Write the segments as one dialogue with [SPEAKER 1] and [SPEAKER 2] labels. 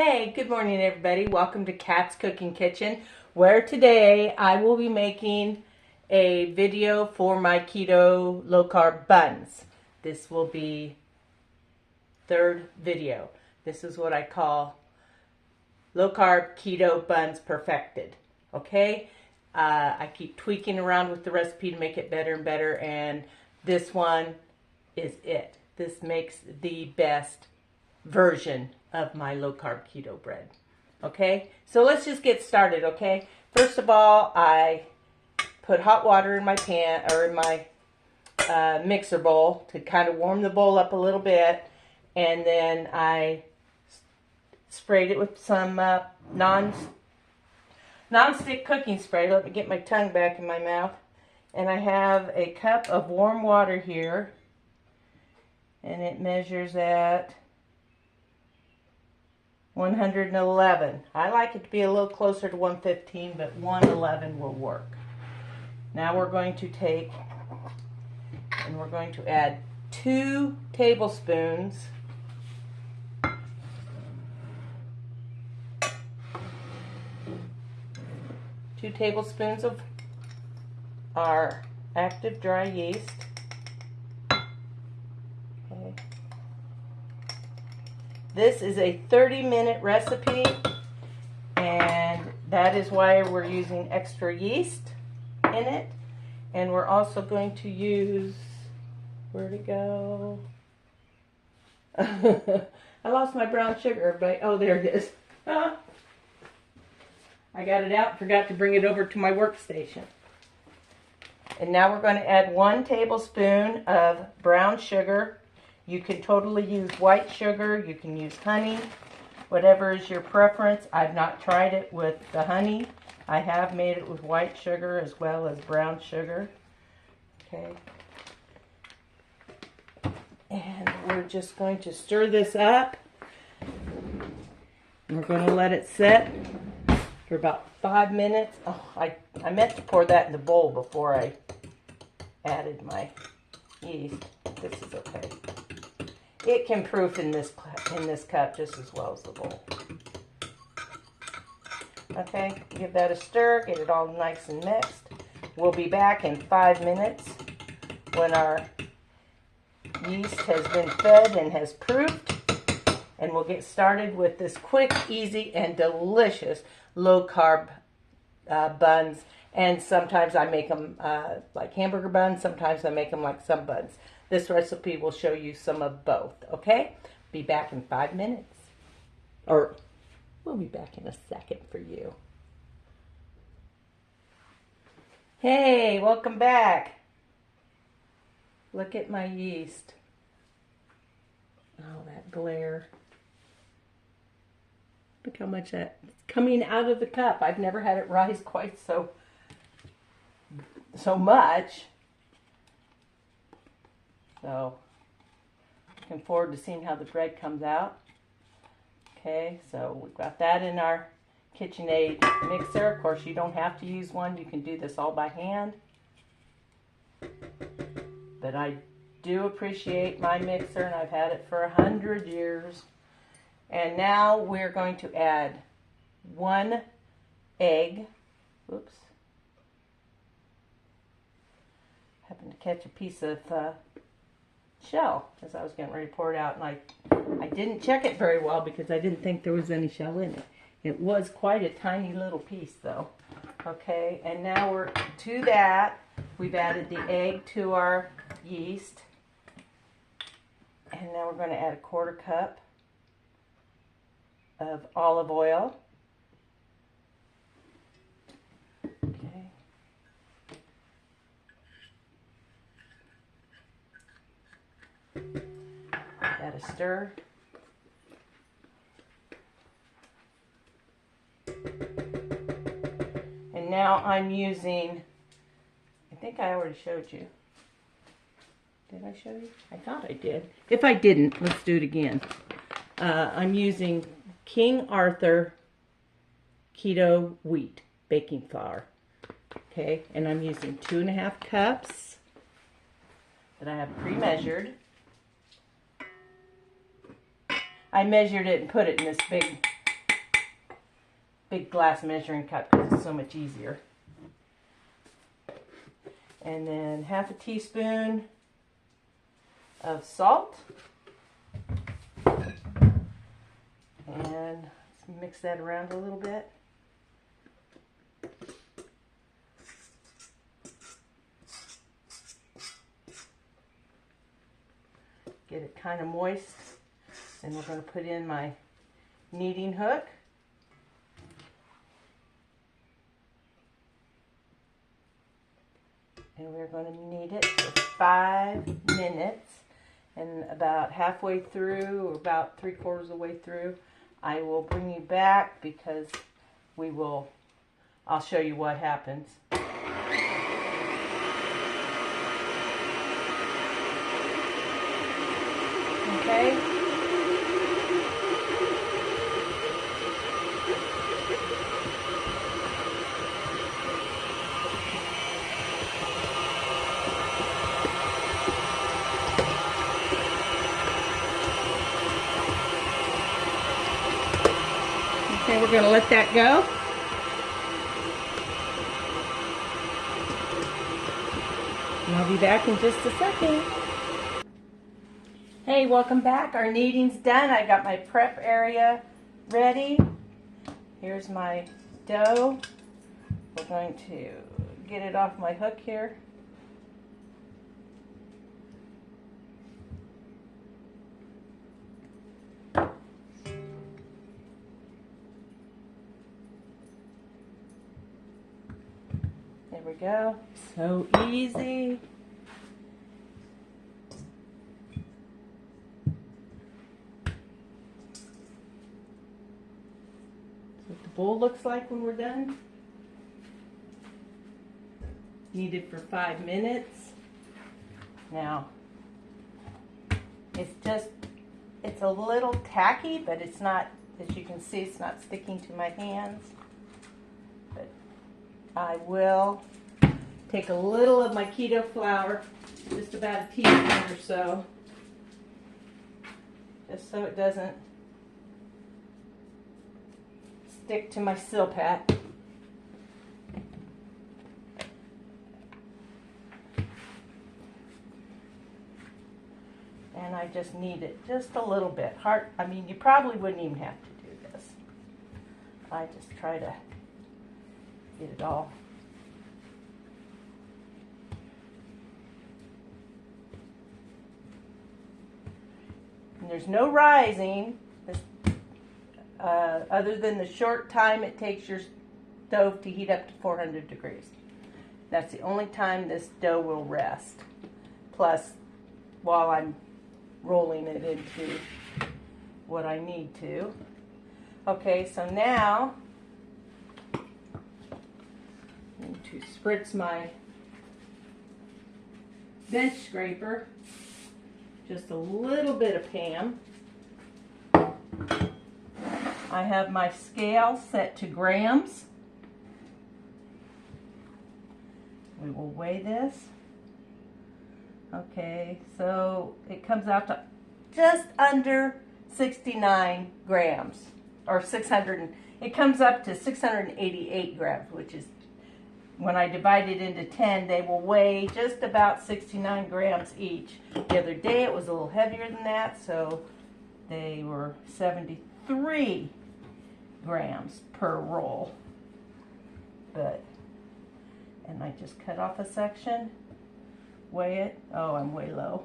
[SPEAKER 1] Hey, good morning everybody. Welcome to Kat's Cooking Kitchen, where today I will be making a video for my keto low carb buns. This will be third video. This is what I call low carb keto buns perfected. Okay? I keep tweaking around with the recipe to make it better and better, and this one is it. This makes the best version of my low carb keto bread. Okay, so let's just get started. Okay, first of all, I put hot water in my pan or in my mixer bowl to kind of warm the bowl up a little bit, and then I sprayed it with some non-stick cooking spray. Let me get my tongue back in my mouth. And I have a cup of warm water here, and it measures at 111. I like it to be a little closer to 115, but 111 will work. Now we're going to take and we're going to add 2 tablespoons of our active dry yeast. Okay. This is a 30-minute recipe, and that is why we're using extra yeast in it. And we're also going to use, where'd it go? I lost my brown sugar, but oh, there it is. I got it out, forgot to bring it over to my workstation. And now we're going to add 1 tablespoon of brown sugar. You can totally use white sugar, you can use honey, whatever is your preference. I've not tried it with the honey. I have made it with white sugar as well as brown sugar. Okay. And we're just going to stir this up. We're going to let it sit for about 5 minutes. Oh, I meant to pour that in the bowl before I added my yeast. This is okay. It can proof in this cup just as well as the bowl. Okay, give that a stir, get it all nice and mixed. We'll be back in 5 minutes when our yeast has been fed and has proofed. And we'll get started with this quick, easy, and delicious low-carb buns. And sometimes I make them like hamburger buns. Sometimes I make them like some buns. This recipe will show you some of both, okay? Be back in 5 minutes. Or we'll be back in a second for you. Hey, welcome back. Look at my yeast. Oh, that glare. Look how much that's coming out of the cup. I've never had it rise quite so much. So, looking forward to seeing how the bread comes out. Okay, so we've got that in our KitchenAid mixer. Of course, you don't have to use one. You can do this all by hand. But I do appreciate my mixer, and I've had it for 100 years. And now we're going to add 1 egg. Oops. Happened to catch a piece of shell as I was getting ready to pour it out, and I didn't check it very well because I didn't think there was any shell in it. It was quite a tiny little piece though. Okay, and now we're to that we've added the egg to our yeast, and now we're going to add a 1/4 cup of olive oil. Okay. Add a stir. And now I'm using, I think I already showed you. Did I show you? I thought I did. If I didn't, let's do it again. I'm using King Arthur Keto Wheat baking flour. Okay, and I'm using 2½ cups that I have pre-measured. I measured it and put it in this big big glass measuring cup because it's so much easier. And then half a teaspoon of salt. And let's mix that around a little bit. Get it kind of moist. And we're going to put in my kneading hook. And we're going to knead it for 5 minutes. And about halfway through, or about 3/4 of the way through, I will bring you back because I'll show you what happens. Okay. Okay, we're going to let that go. And I'll be back in just a second. Hey, welcome back. Our kneading's done. I got my prep area ready. Here's my dough. We're going to get it off my hook here. There we go. So easy. That's what the bowl looks like when we're done. Knead it for 5 minutes. Now, it's a little tacky, but it's not, as you can see, it's not sticking to my hands. But I will take a little of my keto flour, just about a teaspoon or so, just so it doesn't stick to my silmat. And I just knead it just a little bit. I mean, you probably wouldn't even have to do this. I just try to get it all. And there's no rising, other than the short time it takes your stove to heat up to 400 degrees. That's the only time this dough will rest. Plus, while I'm rolling it into what I need to. Okay, so now I need to spritz my bench scraper, just a little bit of Pam. I have my scale set to grams. We will weigh this. Okay, so it comes out to just under 69 grams, or 600, it comes up to 688 grams, which is, when I divide it into 10, they will weigh just about 69 grams each. The other day it was a little heavier than that, so they were 73 grams per roll. And I just cut off a section, weigh it. Oh, I'm way low.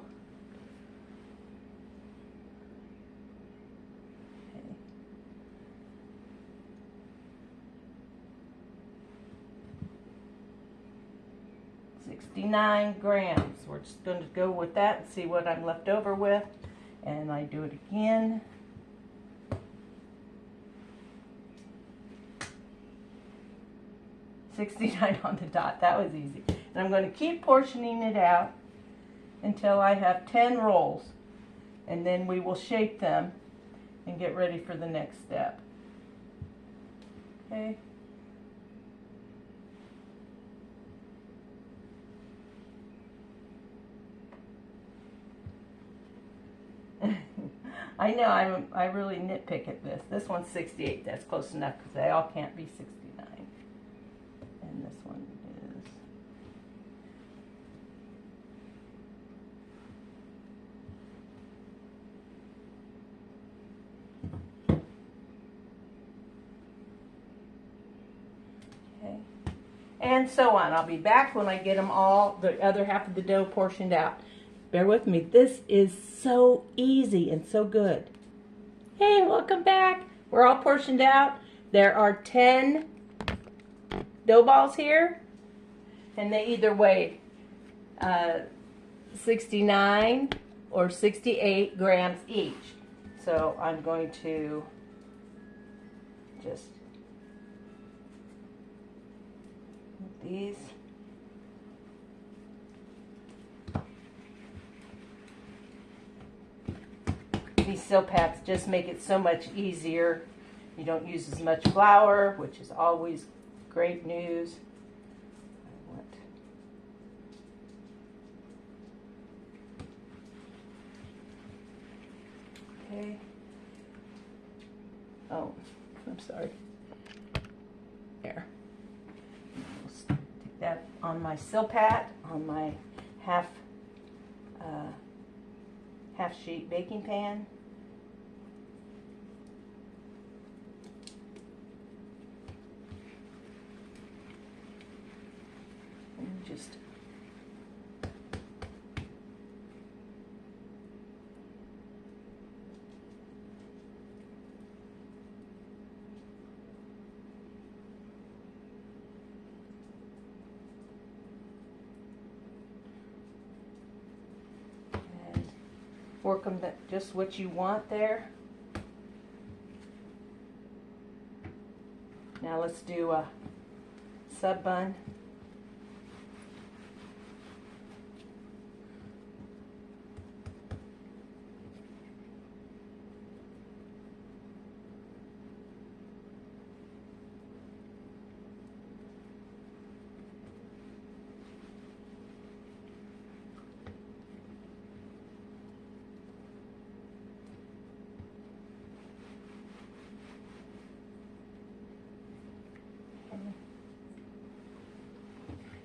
[SPEAKER 1] Okay. 69 grams. We're just going to go with that and see what I'm left over with. And I do it again. $69 on the dot. That was easy. And I'm going to keep portioning it out until I have 10 rolls. And then we will shape them and get ready for the next step. Okay. I know, I really nitpick at this. This one's 68. That's close enough because they all can't be 69. And this one is... Okay. And so on. I'll be back when I get them all, the other half of the dough portioned out. Bear with me. This is so easy and so good. Hey, welcome back. We're all portioned out. There are 10 dough balls here, and they either weigh 69 or 68 grams each. So I'm going to just move these. These silpats just make it so much easier. You don't use as much flour, which is always great news. Okay. Oh, I'm sorry. There. I'll stick that on my silpat, on my half sheet baking pan. And just work them just what you want there. Now let's do a sub bun.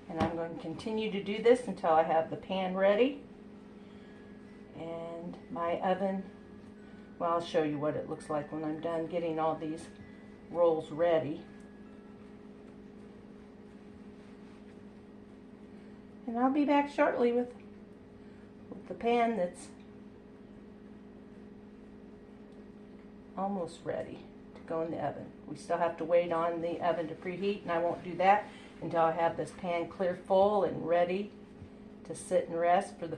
[SPEAKER 1] And I'm going to continue to do this until I have the pan ready. And my oven, well, I'll show you what it looks like when I'm done getting all these rolls ready. And I'll be back shortly with the pan that's almost ready to go in the oven. We still have to wait on the oven to preheat, and I won't do that until I have this pan clear full and ready to sit and rest for the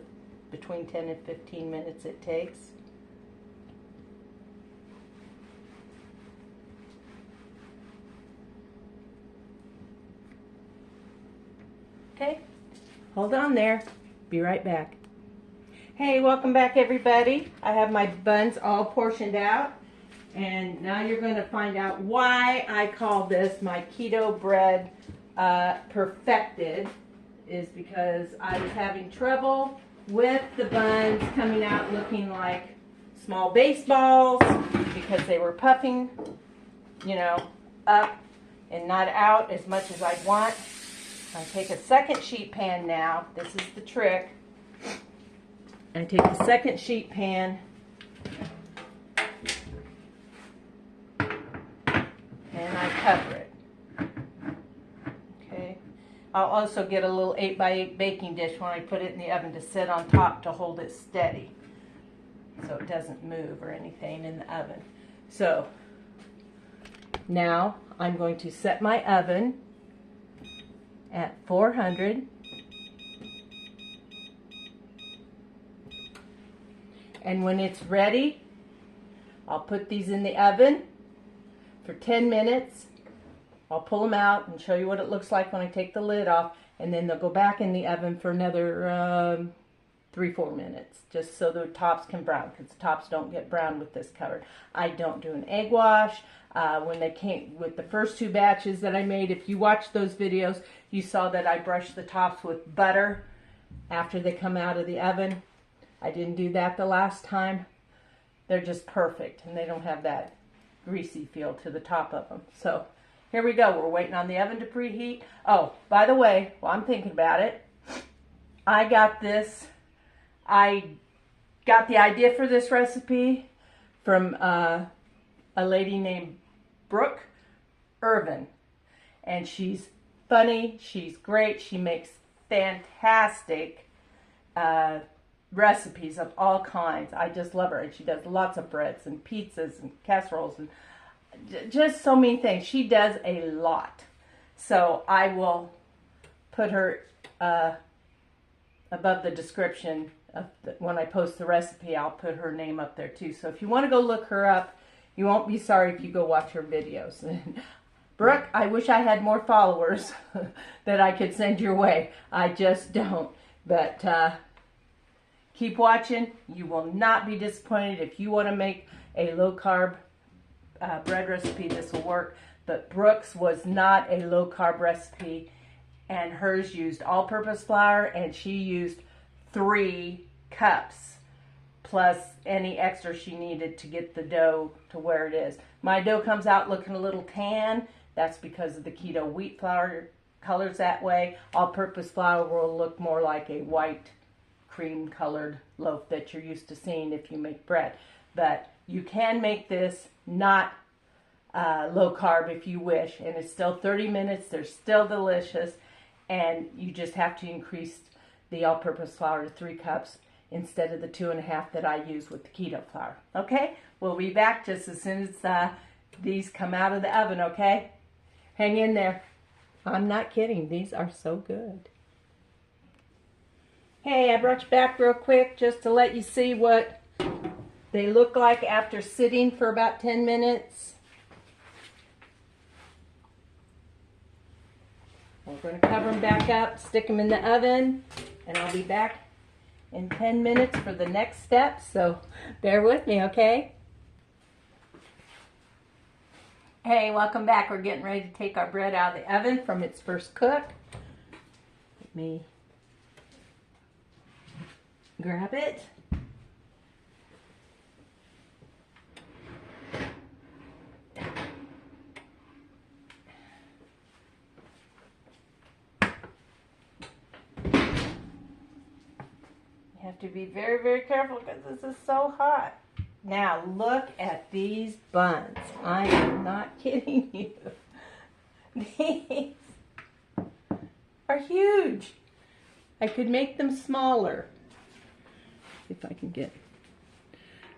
[SPEAKER 1] between 10 and 15 minutes it takes. Okay, hold on there. Be right back. Hey, welcome back everybody. I have my buns all portioned out, and now you're going to find out why I call this my keto bread perfected, is because I was having trouble with the buns coming out looking like small baseballs because they were puffing, you know, up and not out as much as I'd want. I take a second sheet pan now. This is the trick. I take the second sheet pan and I cover it. I'll also get a little 8x8 baking dish when I put it in the oven to sit on top to hold it steady so it doesn't move or anything in the oven. So now I'm going to set my oven at 400, and when it's ready, I'll put these in the oven for 10 minutes. I'll pull them out and show you what it looks like when I take the lid off, and then they'll go back in the oven for another 3-4 minutes, just so the tops can brown, because the tops don't get brown with this covered. I don't do an egg wash. When they came with the first 2 batches that I made, if you watched those videos, you saw that I brushed the tops with butter after they come out of the oven. I didn't do that the last time. they're just perfect, and they don't have that greasy feel to the top of them. So here we go. We're waiting on the oven to preheat. Oh, by the way, while I'm thinking about it, I got the idea for this recipe from a lady named Brook Ervin. And she's funny, she's great, she makes fantastic recipes of all kinds. I just love her. And she does lots of breads and pizzas and casseroles and just so many things. She does a lot. So I will put her above the description of when I post the recipe. I'll put her name up there too. So if you want to go look her up, you won't be sorry if you go watch her videos. Brooke, I wish I had more followers that I could send your way. I just don't. But keep watching. You will not be disappointed. If you want to make a low-carb bread recipe, this will work. But Brooke's was not a low-carb recipe, and hers used all-purpose flour, and she used 3 cups plus any extra she needed to get the dough to where it is. My dough comes out looking a little tan. That's because of the keto wheat flour colors that way. All-purpose flour will look more like a white cream-colored loaf that you're used to seeing if you make bread. But you can make this not low-carb if you wish, and it's still 30 minutes. They're still delicious, and you just have to increase the all-purpose flour to 3 cups instead of the 2.5 that I use with the keto flour. Okay? We'll be back just as soon as these come out of the oven, okay? Hang in there. I'm not kidding. These are so good. Hey, I brought you back real quick just to let you see what they look like after sitting for about 10 minutes. We're going to cover them back up, stick them in the oven, and I'll be back in 10 minutes for the next step. So bear with me, okay? Hey, welcome back. We're getting ready to take our bread out of the oven from its first cook. Let me grab it. You have to be very, very careful because this is so hot. Now look at these buns. I am not kidding you. These are huge. I could make them smaller. If I can get.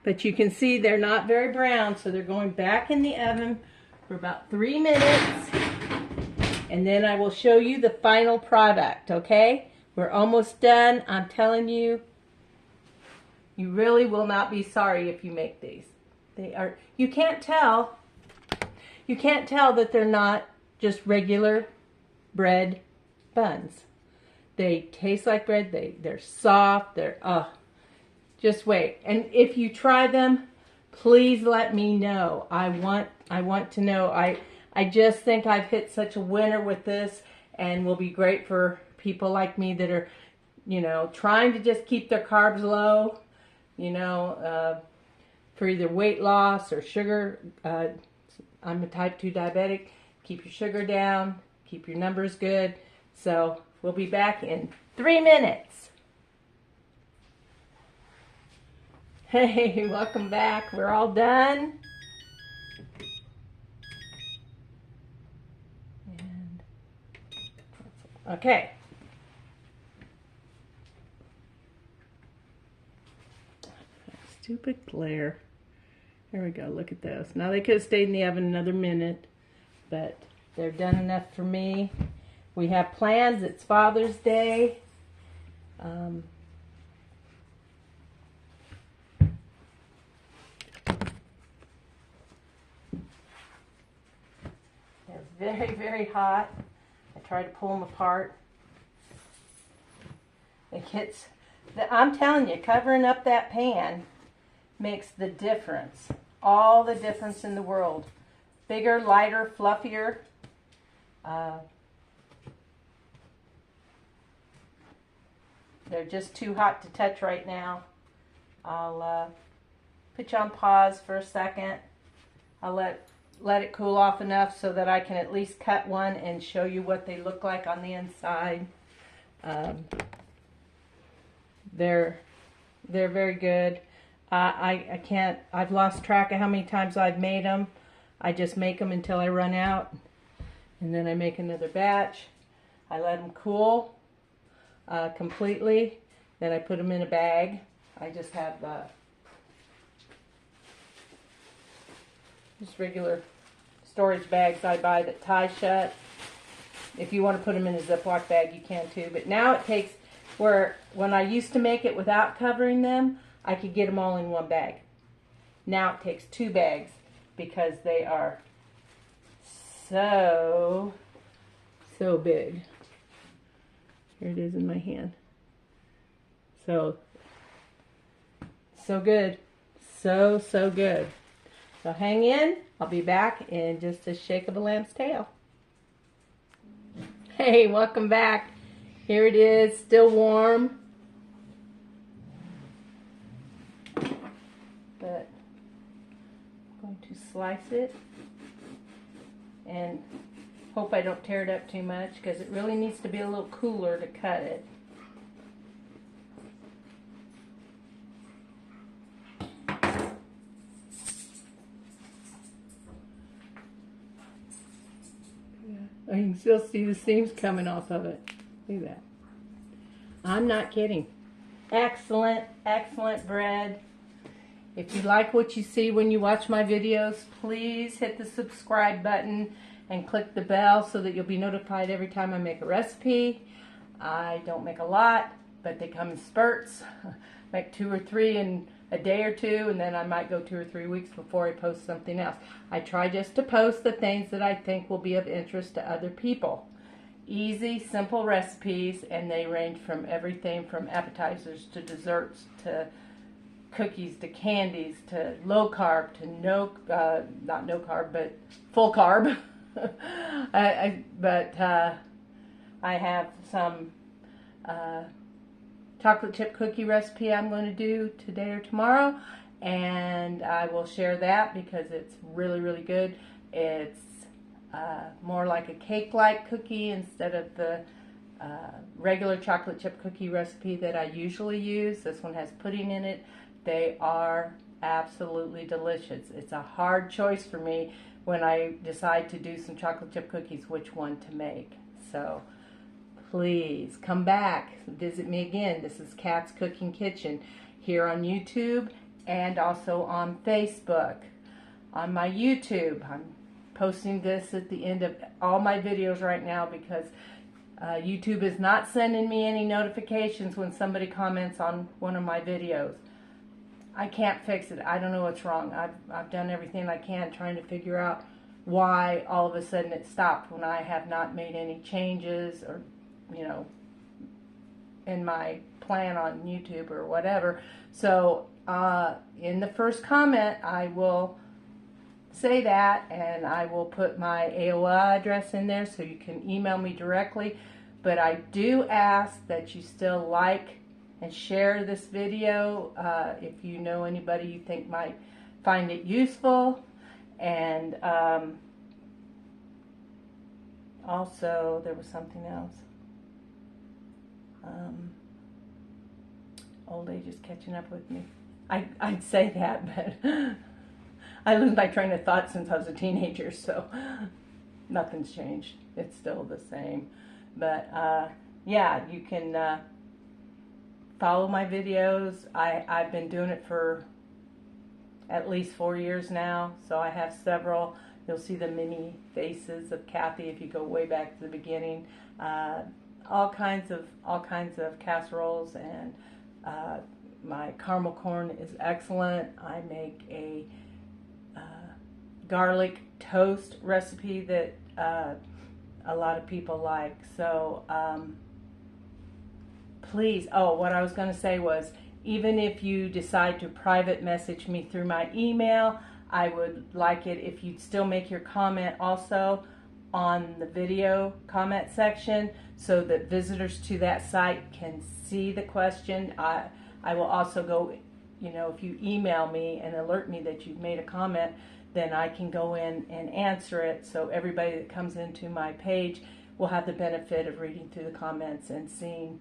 [SPEAKER 1] But you can see they're not very brown, so they're going back in the oven for about 3 minutes. And then I will show you the final product, okay? We're almost done. I'm telling you. You really will not be sorry if you make these. They are, you can't tell that they're not just regular bread buns. They taste like bread, they're soft, just wait. And if you try them, please let me know. I want to know. I just think I've hit such a winner with this, and will be great for people like me that are, you know, trying to just keep their carbs low. You know, for either weight loss or sugar. I'm a type 2 diabetic. Keep your sugar down. Keep your numbers good. So we'll be back in 3 minutes. Hey, welcome back. We're all done. And okay. Stupid glare. There we go. Look at those. Now they could have stayed in the oven another minute, but they're done enough for me. We have plans. It's Father's Day. They're very, very hot. I try to pull them apart. I'm telling you, covering up that pan makes the difference. All the difference in the world. Bigger, lighter, fluffier. They're just too hot to touch right now. I'll put you on pause for a second. I'll let it cool off enough so that I can at least cut one and show you what they look like on the inside. They're very good. I've lost track of how many times I've made them. I just make them until I run out, and then I make another batch. I let them cool completely, then I put them in a bag. I just have just regular storage bags I buy that tie shut. If you want to put them in a Ziploc bag, you can too. But now it takes, when I used to make it without covering them, I could get them all in one bag. Now it takes 2 bags because they are so big. Here it is in my hand. So good. So good. So hang in. I'll be back in just a shake of a lamb's tail. Hey, welcome back. Here it is, still warm. But I'm going to slice it and hope I don't tear it up too much because it really needs to be a little cooler to cut it. I can still see the seams coming off of it. Look at that. I'm not kidding. Excellent, excellent bread. If you like what you see when you watch my videos, please hit the subscribe button and click the bell so that you'll be notified every time I make a recipe. I don't make a lot, but they come in spurts. Make 2 or 3 in a day or 2, and then I might go 2 or 3 weeks before I post something else. I try just to post the things that I think will be of interest to other people. Easy, simple recipes, and they range from everything from appetizers to desserts to cookies to candies to low carb to not no carb, but full carb. I have some chocolate chip cookie recipe I'm going to do today or tomorrow, and I will share that because it's really good. It's more like a cake-like cookie instead of the regular chocolate chip cookie recipe that I usually use. This one has pudding in it. They are absolutely delicious. It's a hard choice for me when I decide to do some chocolate chip cookies which one to make. So please come back, visit me again. This is Kat's Cooking Kitchen here on YouTube and also on Facebook. On my YouTube, I'm posting this at the end of all my videos right now because YouTube is not sending me any notifications when somebody comments on one of my videos. I can't fix it. I don't know what's wrong. I've done everything I can trying to figure out why all of a sudden it stopped when I have not made any changes or, you know, in my plan on YouTube or whatever. So in the first comment I will say that, and I will put my AOL address in there so you can email me directly. But I do ask that you still like and share this video if you know anybody you think might find it useful. And also there was something else. Old age is catching up with me. I'd say that, but I lose my train of thought since I was a teenager, so nothing's changed. It's still the same. But yeah, you can follow my videos. I've been doing it for at least 4 years now, so I have several. You'll see the mini faces of Kathy if you go way back to the beginning. All kinds of casseroles, and my caramel corn is excellent. I make a garlic toast recipe that a lot of people like. So please, what I was going to say was, even if you decide to private message me through my email, I would like it if you'd still make your comment also on the video comment section so that visitors to that site can see the question. I will also go you know, if you email me and alert me that you've made a comment, then I can go in and answer it. So everybody that comes into my page will have the benefit of reading through the comments and seeing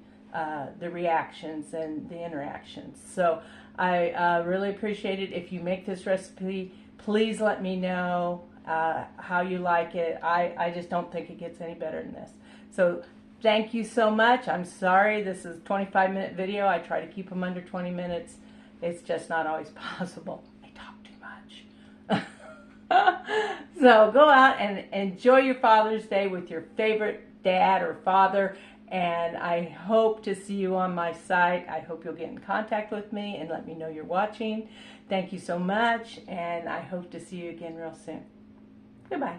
[SPEAKER 1] the reactions and the interactions. So I really appreciate it. If you make this recipe, please let me know how you like it. I just don't think it gets any better than this. So thank you so much. I'm sorry, this is a 25-minute video. I try to keep them under 20 minutes. It's just not always possible. I talk too much. So go out and enjoy your Father's Day with your favorite dad or father. And I hope to see you on my site. I hope you'll get in contact with me and let me know you're watching. Thank you so much, and I hope to see you again real soon. Goodbye.